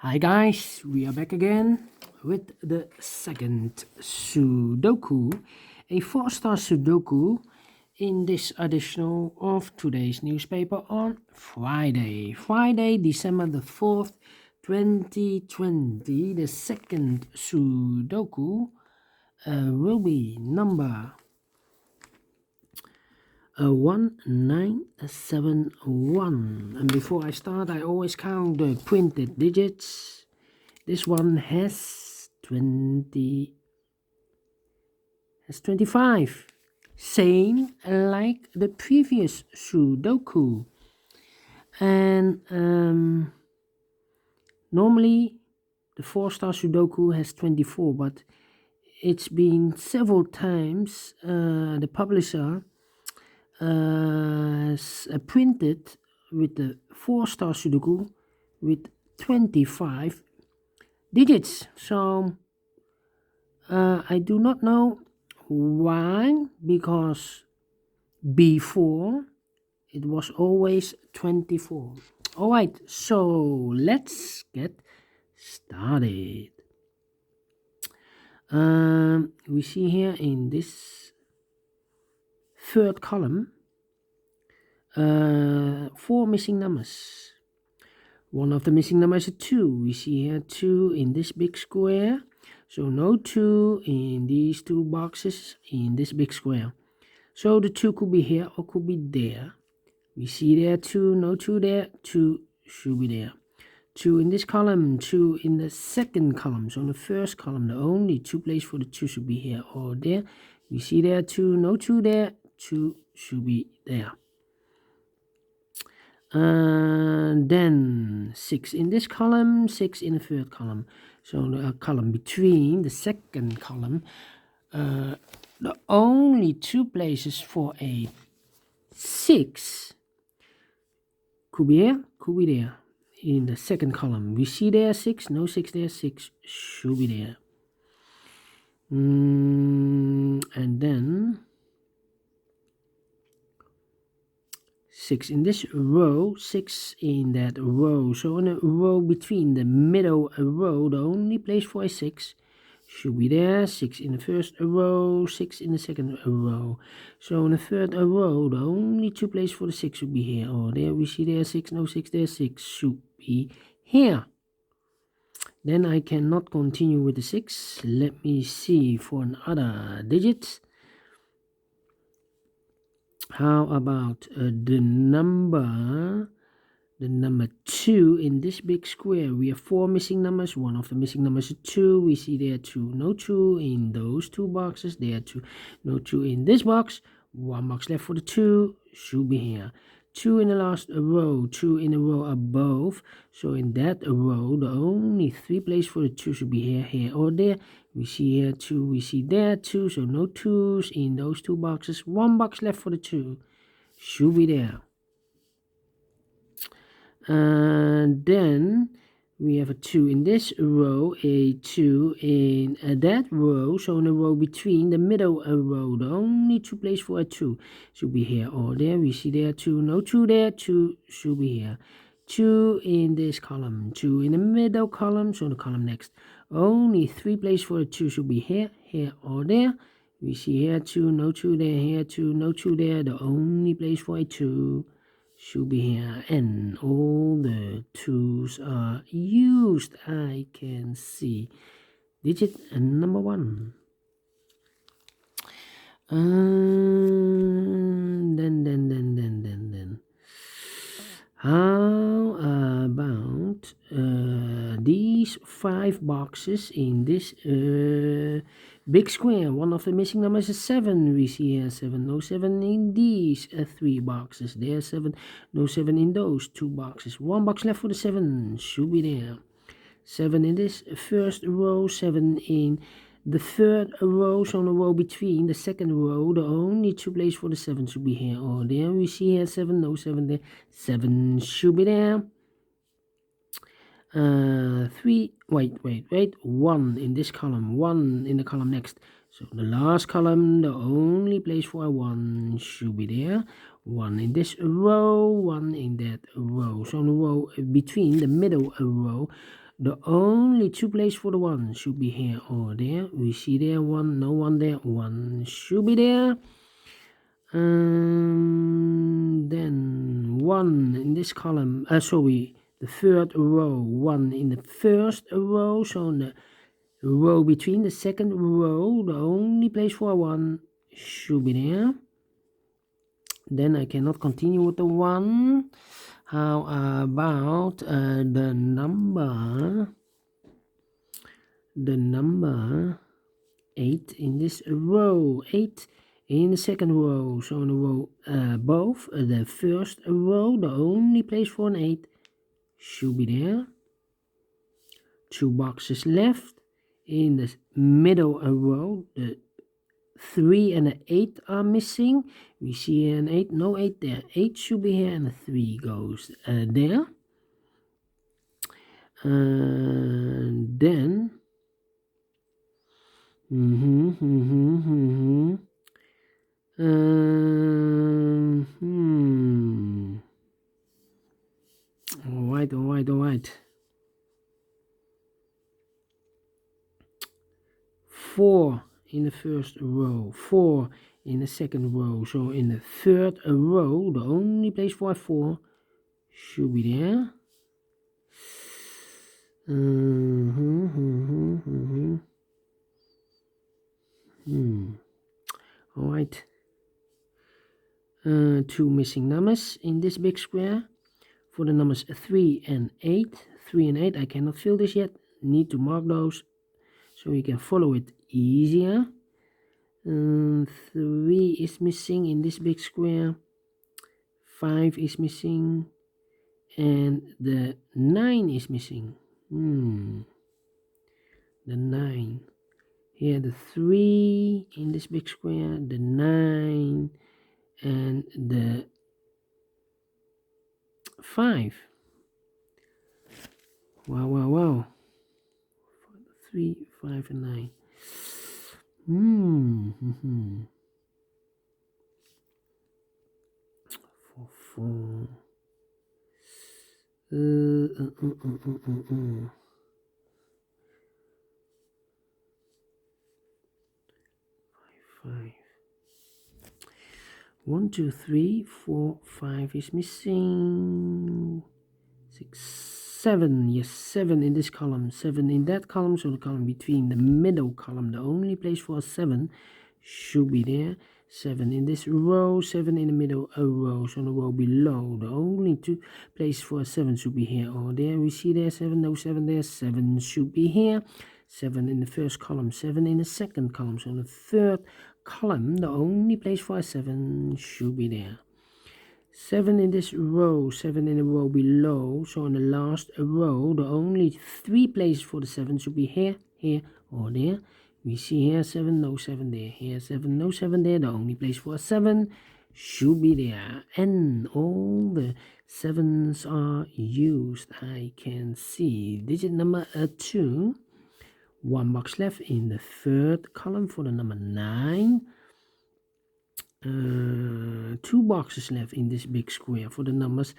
Hi guys, we are back again with the second Sudoku, a 4-star Sudoku in this edition of today's newspaper on Friday, December the 4th, 2020. The second Sudoku will be number 1971. And before I start, I always count the printed digits. This one has 25, same like the previous Sudoku. And normally the 4-star Sudoku has 24, but it's been several times the publisher printed with the 4-star Sudoku with 25 digits. So I do not know why, because before it was always 24. Alright, so let's get started. We see here in this third column 4 missing numbers. One of the missing numbers is 2. We see here 2 in this big square. So no 2 in these two boxes in this big square. So the 2 could be here or could be there. We see there 2, no 2 there, 2 should be there. 2 in this column, 2 in the second column. So in the first column, the only 2 places for the 2 should be here or there. We see there 2, no 2 there, 2 should be there. Then 6 in this column, 6 in the third column. So the column between the second column, the only 2 places for a 6 could be here, could be there. In the second column, we see there 6, no 6 there, 6 should be there. And then 6 in this row, 6 in that row. So in a row between the middle row, the only place for a 6 should be there. 6 in the first row, 6 in the second row. So in the third row, the only 2 places for the 6 should be here or there. We see there 6, no 6 there, 6 should be here. Then I cannot continue with the 6. Let me see for another digit. How about the number 2 in this big square? We have 4 missing numbers. One of the missing numbers is 2. We see there 2, no 2 in those 2 boxes. There 2, no 2 in this box. 1 box left for the 2 should be here. 2 in the last row, 2 in the row above. So in that row, the only 3 places for the 2 should be here, here or there. We see here 2, we see there 2, so no 2s in those 2 boxes. 1 box left for the 2 should be there. And then we have a 2 in this row, a 2 in that row. So in the row between the middle row, the only 2 places for a 2 should be here or there. We see there 2, no 2 there, 2 should be here. 2 in this column, 2 in the middle column, so the column next. Only 3 places for a 2 should be here, here or there. We see here 2, no 2 there, here 2, no 2 there. The only place for a 2 should be here, and all the 2s are used. I can see digit number 1. Then how about these 5 boxes in this big square? One of the missing numbers is 7. We see here 7, no 7 in these 3 boxes. There's 7, no 7 in those 2 boxes. 1 box left for the 7 should be there. 7 in this first row, 7 in the third row, so on the row between the second row, the only 2 places for the 7 should be here or there. We see here 7, no 7 there, 7 should be there. 3, wait, 1 in this column, 1 in the column next. So the last column, the only place for a 1 should be there. 1 in this row, 1 in that row. So in the row between the middle row, The only 2 places for the 1 should be here or there. We see there 1, no 1 there, 1 should be there. Then 1 in this column, sorry, the third row, 1 in the first row, so in the row between the second row, the only place for 1 should be there. Then I cannot continue with the 1. How about the number 8 in this row, 8 in the second row, so in the row above the first row, the only place for an 8 should be there. 2 boxes left in the middle row, the 3 and the 8 are missing. We see an 8, no 8 there. 8 should be here and the 3 goes there. Then all right. 4 in the first row, 4 in the second row, so in the third row, the only place for 4 should be there. All right. 2 missing numbers in this big square. For the numbers 3 and 8, 3 and 8, I cannot fill this yet. Need to mark those so you can follow it easier. 3 is missing in this big square. 5 is missing. And the 9 is missing. The 9. Here the 3 in this big square, the 9, and the 5. Wow. 3, 5, and 9. 4. 5. 1, 2, 3, 4, 5 is missing. 6, 7. Yes, 7 in this column, 7 in that column, so the column between the middle column, the only place for 7 should be there. 7 in this row, 7 in the middle row, so the row below, the only 2 places for 7 should be here or there. We see there 7, no 7 there, 7 should be here. 7 in the first column, 7 in the second column, so in the third column, the only place for 7 should be there. 7 in this row, 7 in the row below, so in the last row, the only 3 places for the 7 should be here, here, or there. We see here 7, no 7 there, here 7, no 7 there, the only place for 7 should be there. And all the 7s are used, I can see. Digit number 2. 1 box left in the third column for the number 9. 2 boxes left in this big square for the numbers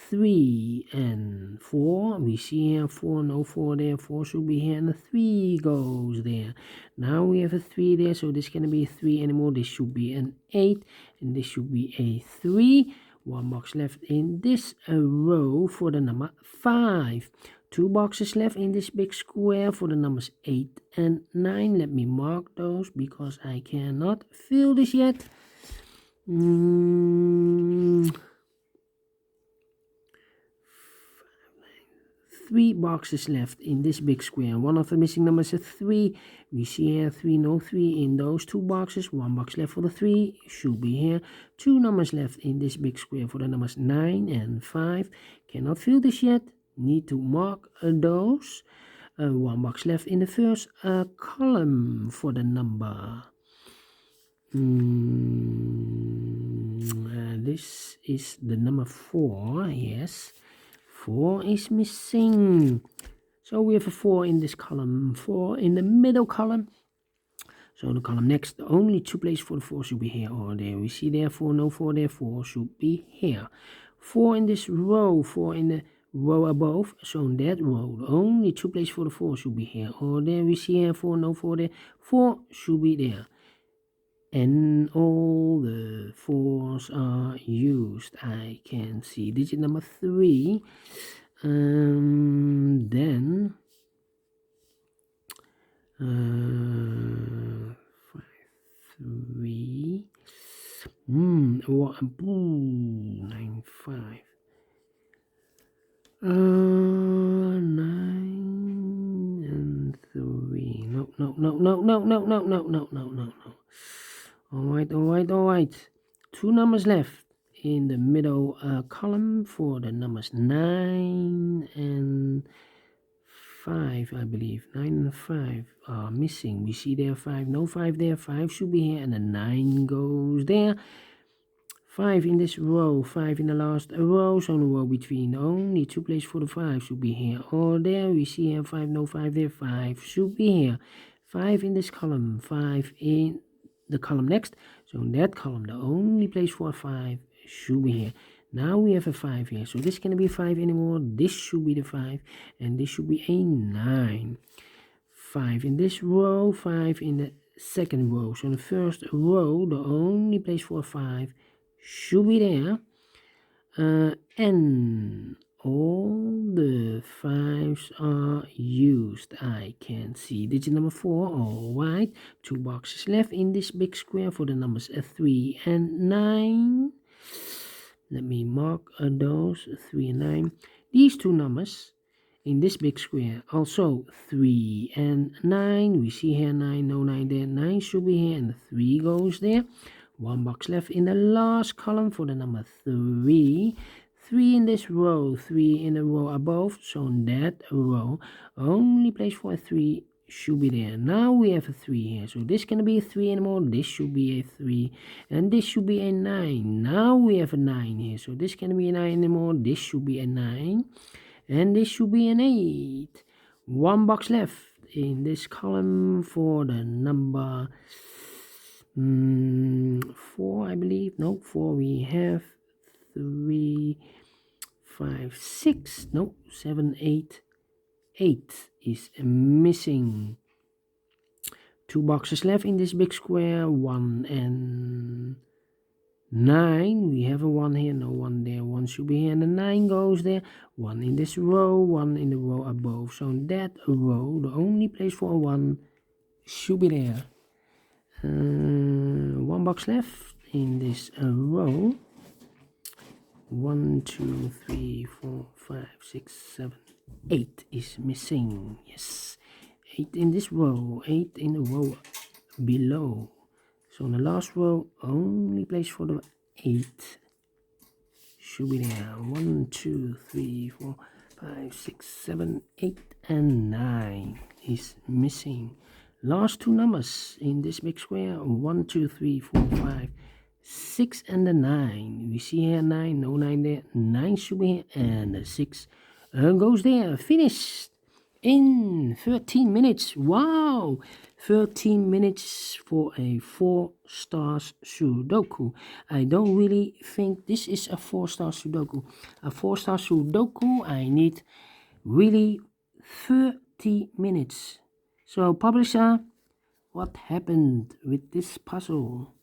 3 and 4. We see here 4, no 4 there, 4 should be here, and the 3 goes there. Now we have a 3 there, so this cannot be a 3 anymore. This should be an 8, and this should be a 3. 1 box left in this row for the number 5. 2 boxes left in this big square for the numbers 8 and 9. Let me mark those because I cannot fill this yet. 3 boxes left in this big square. One of the missing numbers is 3. We see here 3, no 3 in those 2 boxes. 1 box left for the 3 should be here. 2 numbers left in this big square for the numbers 9 and 5. Cannot fill this yet. Need to mark those. 1 box left in the first column for the number. This is the number 4. Yes, 4 is missing. So we have a 4 in this column, 4 in the middle column. So the column next, the only 2 places for the 4 should be here or there. We see there 4, no 4 there, 4 should be here. 4 in this row, 4 in the row above, so in that row, the only 2 places for the 4 should be here. Or there we see here 4, no 4 there. 4 should be there. And all the 4s are used. I can see digit number 3. Then 5, 3. 9, 5. 9 and 3. No. All right. 2 numbers left in the middle column for the numbers 9 and 5, I believe. 9 and 5 are missing. We see there 5, no 5 there. 5 should be here, and the 9 goes there. 5 in this row, 5 in the last row, so the row between only 2 places for the 5 should be here or there. We see here 5, no 5 there, 5 should be here. 5 in this column, 5 in the column next, so in that column the only place for a 5 should be here. Now we have a 5 here, so this can't be 5 anymore. This should be the 5, and this should be a 9. 5 in this row, 5 in the second row, so in the first row the only place for a 5 should be there, and all the 5s are used. I can see digit number 4. All right, 2 boxes left in this big square for the numbers 3 and 9. Let me mark those 3 and 9. These 2 numbers in this big square, also 3 and 9. We see here 9, no 9 there. 9 should be here, and the 3 goes there. 1 box left in the last column for the number 3. 3 in this row, 3 in the row above, so in that row, only place for a 3 should be there. Now we have a 3 here, so this can be a 3 anymore. This should be a 3, and this should be a 9. Now we have a 9 here, so this can be a 9 anymore. This should be a 9, and this should be an 8. 1 box left in this column for the number 4, I believe. No, 4 we have. 3, 5, 6. No, 7, 8. 8 is missing. 2 boxes left in this big square. 1 and 9. We have a 1 here, no 1 there. 1 should be here, and the 9 goes there. 1 in this row, 1 in the row above. So in that row, the only place for a 1 should be there. 1 box left in this row. 1, 2, 3, 4, 5, 6, 7, 8 is missing. Yes, 8 in this row, 8 in the row below. So in the last row, only place for the 8 should be there. 1, 2, 3, 4, 5, 6, 7, 8, and 9 is missing. Last 2 numbers in this big square, 1, 2, 3, 4, 5, 6, and the 9. We see here 9, no 9 there. 9 should be here, and the 6 goes there. Finished in 13 minutes. Wow, 13 minutes for a 4 stars Sudoku. I don't really think this is a 4 star Sudoku. A 4 star Sudoku, I need really 30 minutes. So publisher, what happened with this puzzle?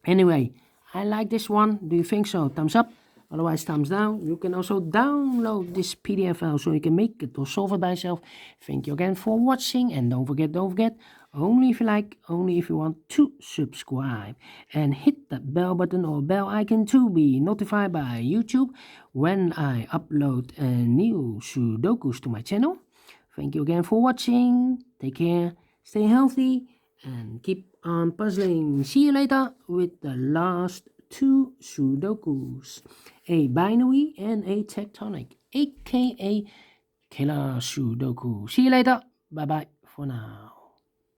Anyway, I like this one. Do you think so? Thumbs up. Otherwise, thumbs down. You can also download this PDF file so you can make it or solve it by yourself. Thank you again for watching. And don't forget, only if you like, only if you want to subscribe. And hit that bell button or bell icon to be notified by YouTube when I upload new Sudokus to my channel. Thank you again for watching. Take care, stay healthy, and keep on puzzling. See you later with the last 2 Sudokus, a binary and a tectonic, aka Killer Sudoku. See you later. Bye bye for now.